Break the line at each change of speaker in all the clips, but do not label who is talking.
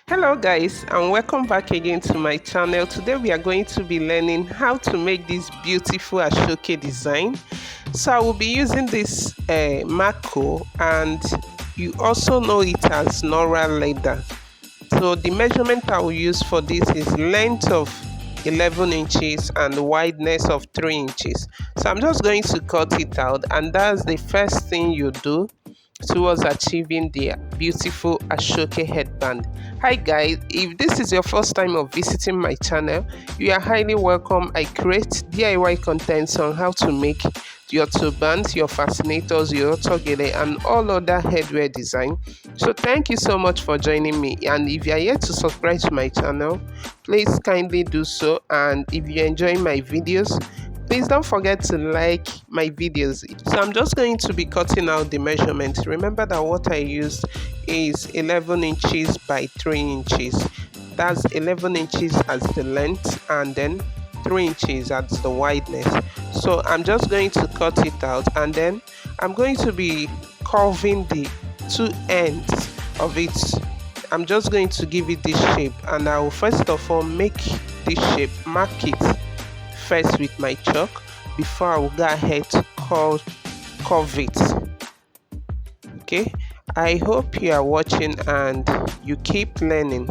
Hello guys, and welcome back again to my channel. Today we are going to be learning how to make this beautiful Asooke design. So I will be using this Mako, and you also know it as Nora leather. So the measurement I will use for this is length of 11 inches and wideness of 3 inches. So I'm just going to cut it out, and that's the first thing you do towards achieving the beautiful Asooke headband. Hi guys, if this is your first time of visiting my channel, you are highly welcome. I create DIY contents on how to make your turbans, your fascinators, your togele, and all other headwear design. So thank you so much for joining me, and if you are yet to subscribe to my channel, please kindly do so. And if you enjoy my videos, please don't forget to like my videos. So I'm just going to be cutting out the measurement. Remember that what I used is 11 inches by 3 inches. That's 11 inches as the length and then 3 inches as the wideness. So I'm just going to cut it out, and then I'm going to be curving the two ends of it. I'm just going to give it this shape, and I will first of all make this shape, mark it first with my chalk before I will go ahead to curve it. Okay, I hope you are watching and you keep learning.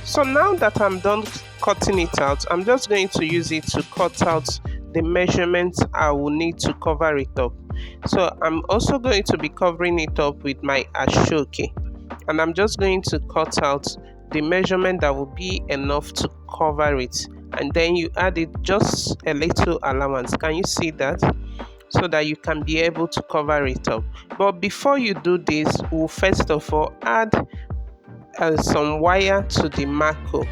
So now that I'm done cutting it out, I'm just going to use it to cut out the measurements I will need to cover it up. So I'm also going to be covering it up with my Asooke, and I'm just going to cut out the measurement that will be enough to cover it, and then you add it just a little allowance. Can you see that? So that you can be able to cover it up. But before you do this, we'll first of all add some wire to the Mako.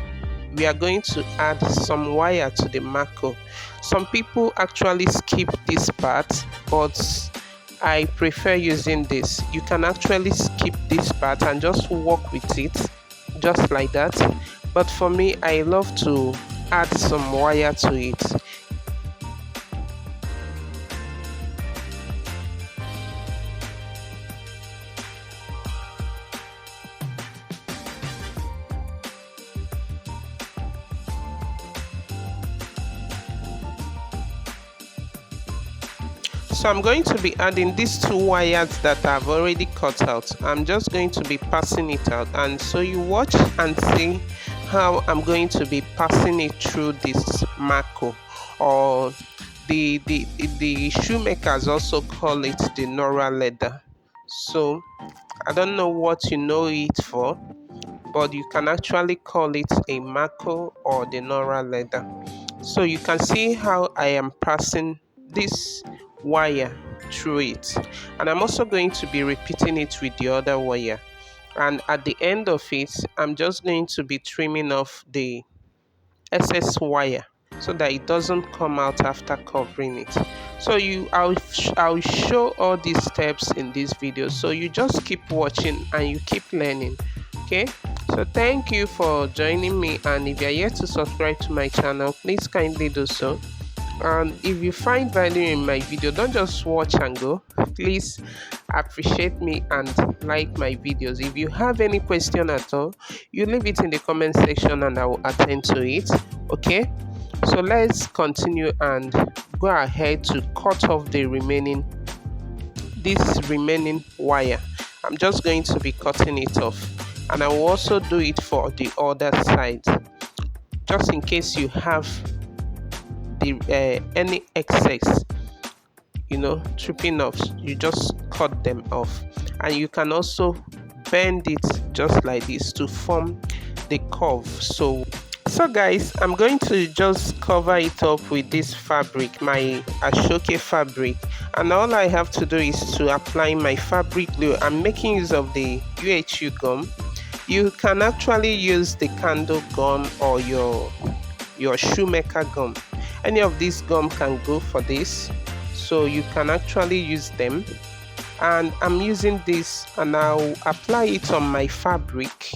We are going to add some wire to the Mako. Some people actually skip this part, but I prefer using this. You can actually skip this part and just work with it just like that, but for me, I love to add some wire to it. So I'm going to be adding these two wires that I've already cut out. I'm just going to be passing it out, and so you watch and see how I'm going to be passing it through this Mako, or the shoemakers also call it the Nora leather. So I don't know what you know it for, but you can actually call it a Mako or the Nora leather. So you can see how I am passing this wire through it, and I'm also going to be repeating it with the other wire, and at the end of it I'm just going to be trimming off the excess wire so that it doesn't come out after covering it. So I'll show all these steps in this video, so you just keep watching and you keep learning. Okay, so thank you for joining me, and if you're yet to subscribe to my channel, please kindly do so. And if you find value in my video, don't just watch and go. Please appreciate me and like my videos. If you have any question at all, you leave it in the comment section and I will attend to it. Okay, so let's continue and go ahead to cut off the remaining wire. I'm just going to be cutting it off, and I will also do it for the other side, just in case you have the any excess, you know, tripping off, you just cut them off. And you can also bend it just like this to form the curve. So guys, I'm going to just cover it up with this fabric, my Asooke fabric, and all I have to do is to apply my fabric glue. I'm making use of the UHU gum. You can actually use the candle gum or your shoemaker gum. Any of these gum can go for this, so you can actually use them. And I'm using this, and I'll apply it on my fabric,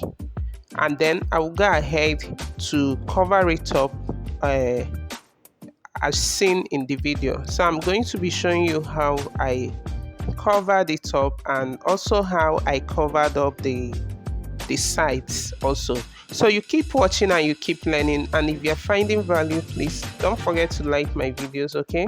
and then I'll go ahead to cover it up as seen in the video. So I'm going to be showing you how I covered it up, and also how I covered up the sides also. So you keep watching and you keep learning, and if you're finding value, please don't forget to like my videos, okay?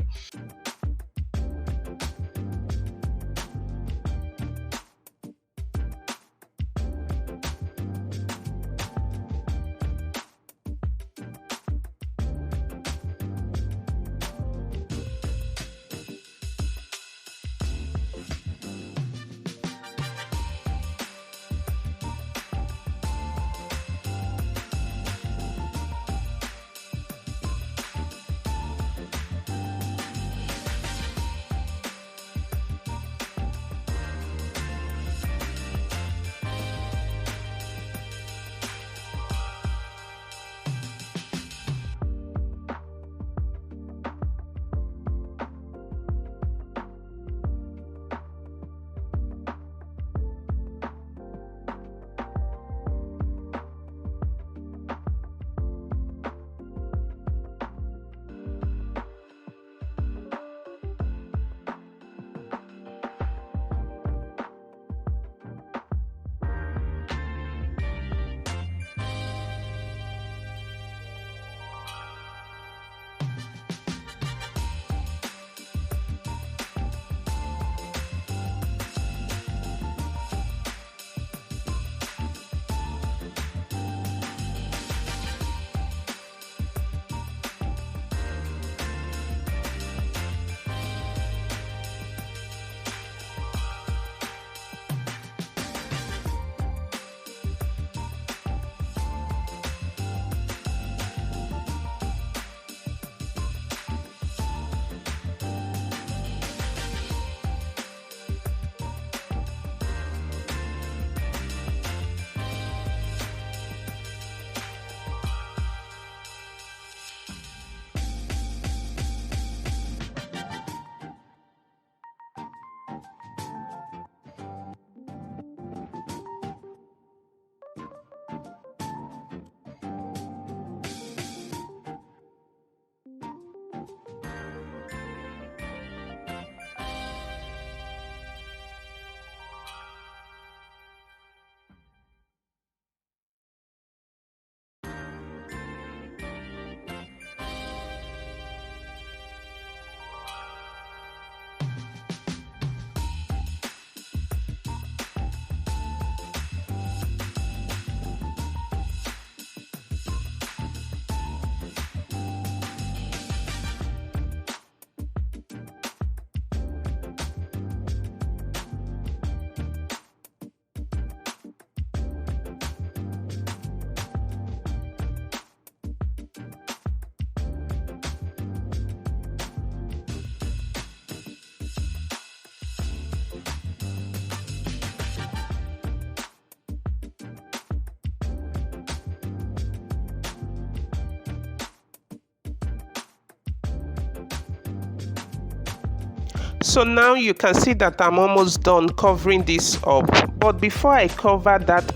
So now you can see that I'm almost done covering this up. But before I cover that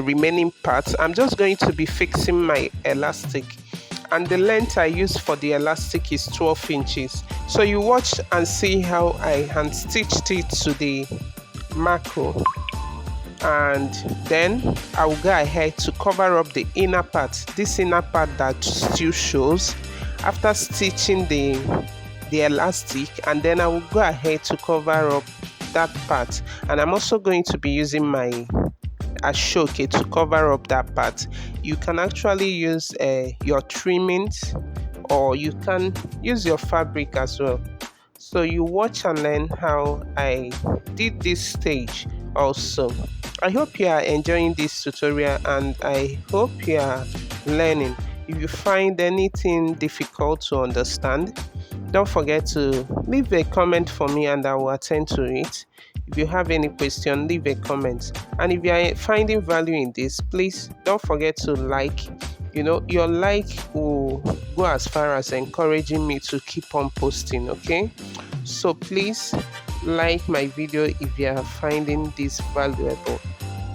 remaining part, I'm just going to be fixing my elastic. And the length I use for the elastic is 12 inches. So you watch and see how I hand stitched it to the Mako. And then I will go ahead to cover up the inner part, this inner part that still shows after stitching the elastic, and then I will go ahead to cover up that part. And I'm also going to be using my Asooke to cover up that part. You can actually use your trimmings or you can use your fabric as well. So you watch and learn how I did this stage also. I hope you are enjoying this tutorial and I hope you are learning. If you find anything difficult to understand, don't forget to leave a comment for me and I will attend to it. If you have any question, leave a comment. And if you are finding value in this, please don't forget to like. Your like will go as far as encouraging me to keep on posting, okay? So please like my video if you are finding this valuable,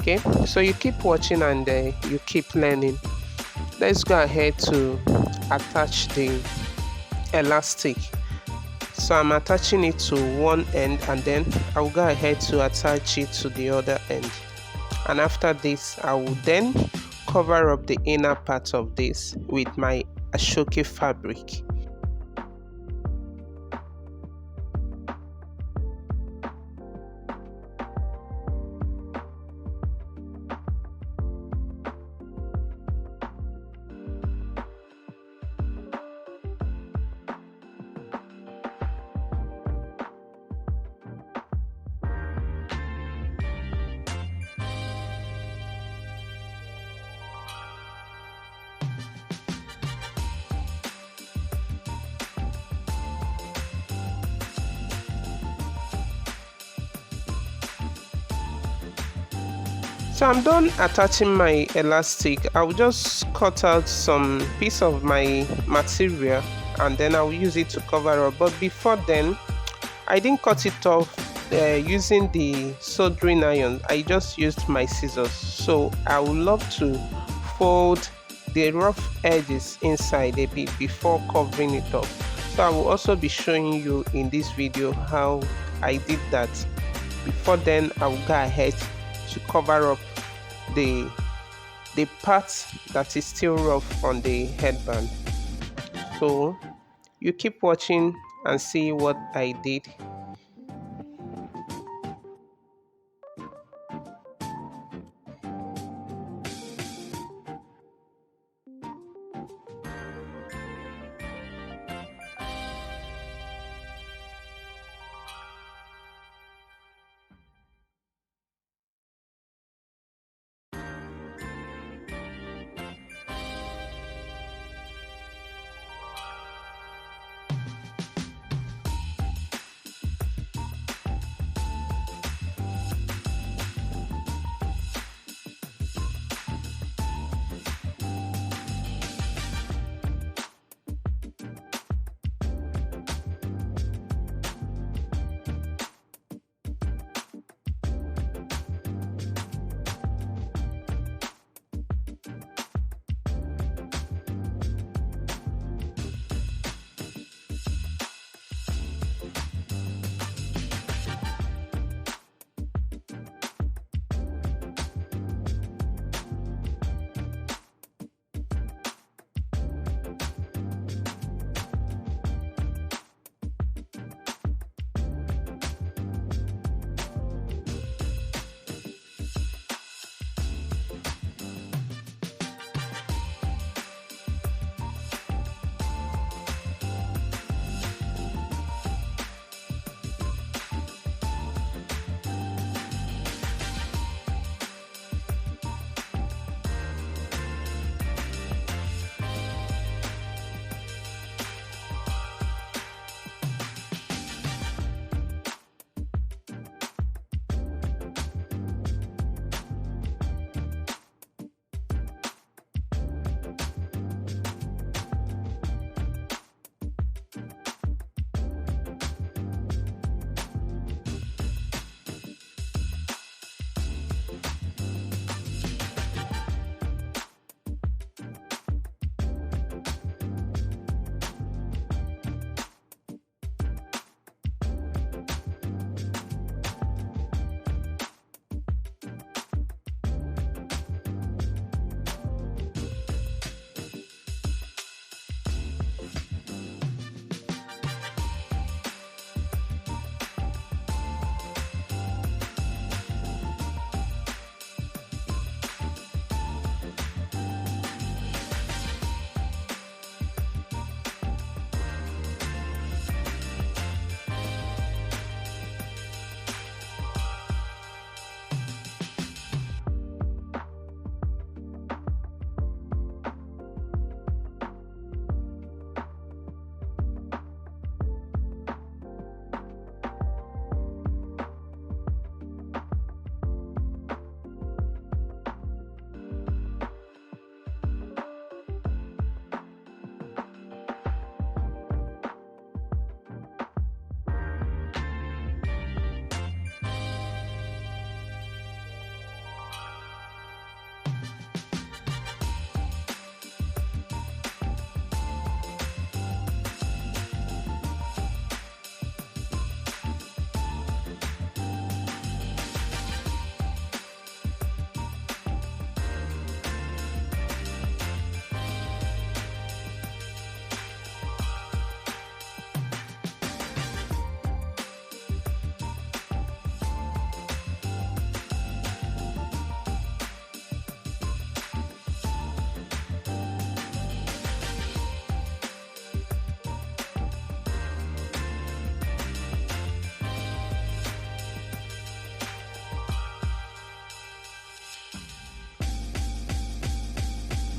okay? So you keep watching and you keep learning. Let's go ahead to attach the elastic. So I'm attaching it to one end and then I'll go ahead to attach it to the other end. And after this, I will then cover up the inner part of this with my Asooke fabric. So I'm done attaching my elastic. I'll just cut out some piece of my material and then I'll use it to cover up. But before then, I didn't cut it off using the soldering iron. I just used my scissors. So I would love to fold the rough edges inside a bit before covering it up. So I will also be showing you in this video how I did that. Before then, I will go ahead to cover up the part that is still rough on the headband. So you keep watching and see what I did.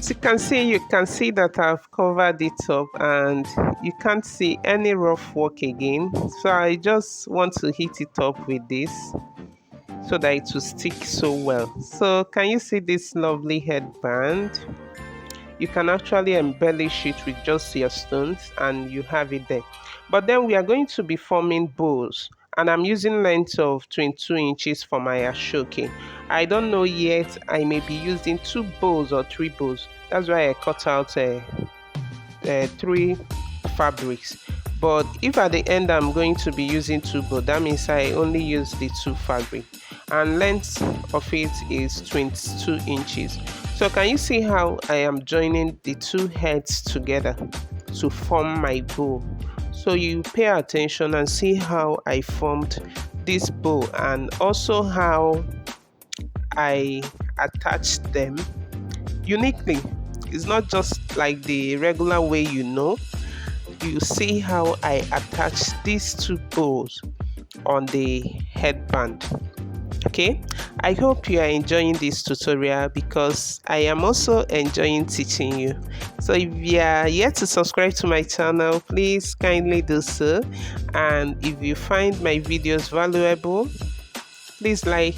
As you can see that I've covered it up and you can't see any rough work again. So I just want to heat it up with this so that it will stick so well. So can you see this lovely headband? You can actually embellish it with just your stones and you have it there. But then we are going to be forming bows, and I'm using length of 22 inches for my Asooke. I don't know yet, I may be using 2 bows or 3 bows. That's why I cut out 3 fabrics. But if at the end I'm going to be using 2 bows, that means I only use the 2 fabric, and length of it is 22 inches. So can you see how I am joining the 2 heads together to form my bow? So you pay attention and see how I formed this bow, and also how I attached them uniquely. It's not just like the regular way, you see how I attach these 2 bows on the headband. Okay, I hope you are enjoying this tutorial because I am also enjoying teaching you. So if you are yet to subscribe to my channel, please kindly do so, and if you find my videos valuable, please like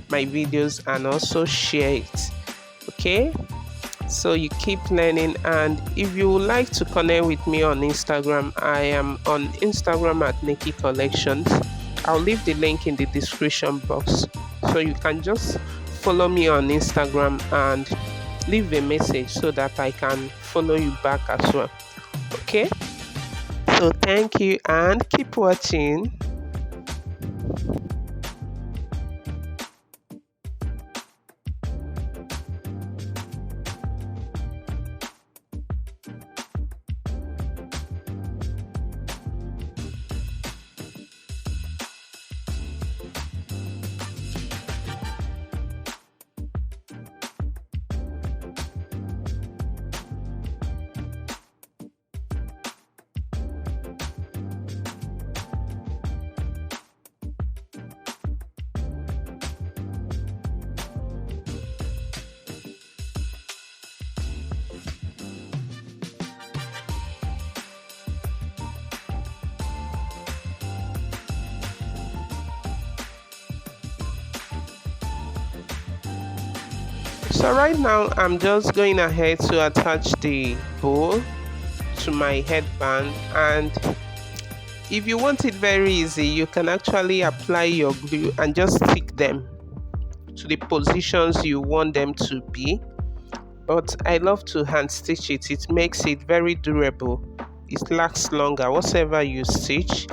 my videos and also share it. Okay, so you keep learning. And if you would like to connect with me on Instagram, I am on Instagram at Nikki Collections. I'll leave the link in the description box, so you can just follow me on Instagram and leave a message so that I can follow you back as well. Okay, so thank you and keep watching. So right now I'm just going ahead to attach the bow to my headband, and if you want it very easy, you can actually apply your glue and just stick them to the positions you want them to be. But I love to hand stitch it. It makes it very durable. It lasts longer. Whatever you stitch,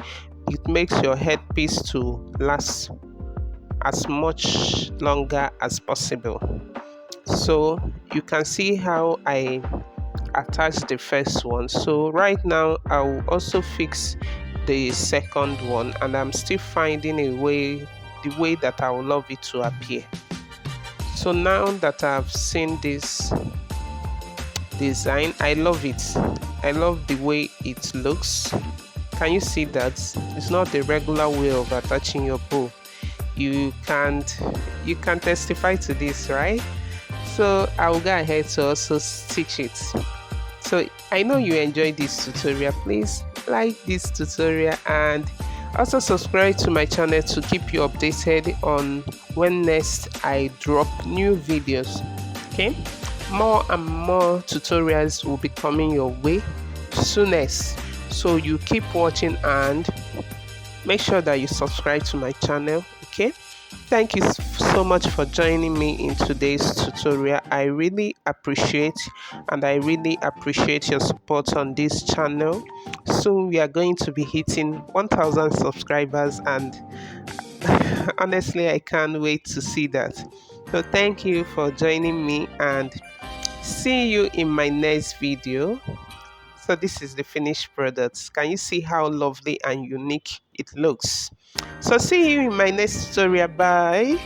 it makes your headpiece to last as much longer as possible. So you can see how I attach the first one. So right now I will also fix the second one, and I'm still finding the way that I would love it to appear. So now that I've seen this design, I love it. I love the way it looks. Can you see that it's not the regular way of attaching your bow? You can testify to this, right? So I'll go ahead to also stitch it. So I know you enjoyed this tutorial. Please like this tutorial and also subscribe to my channel to keep you updated on when next I drop new videos. Okay, more and more tutorials will be coming your way soonest. So you keep watching and make sure that you subscribe to my channel. Okay, thank you so much for joining me in today's tutorial. I really appreciate your support on this channel. Soon we are going to be hitting 1,000 subscribers, and honestly I can't wait to see that. So thank you for joining me, and see you in my next video. So this is the finished product. Can you see how lovely and unique it looks? So see you in my next tutorial. Bye.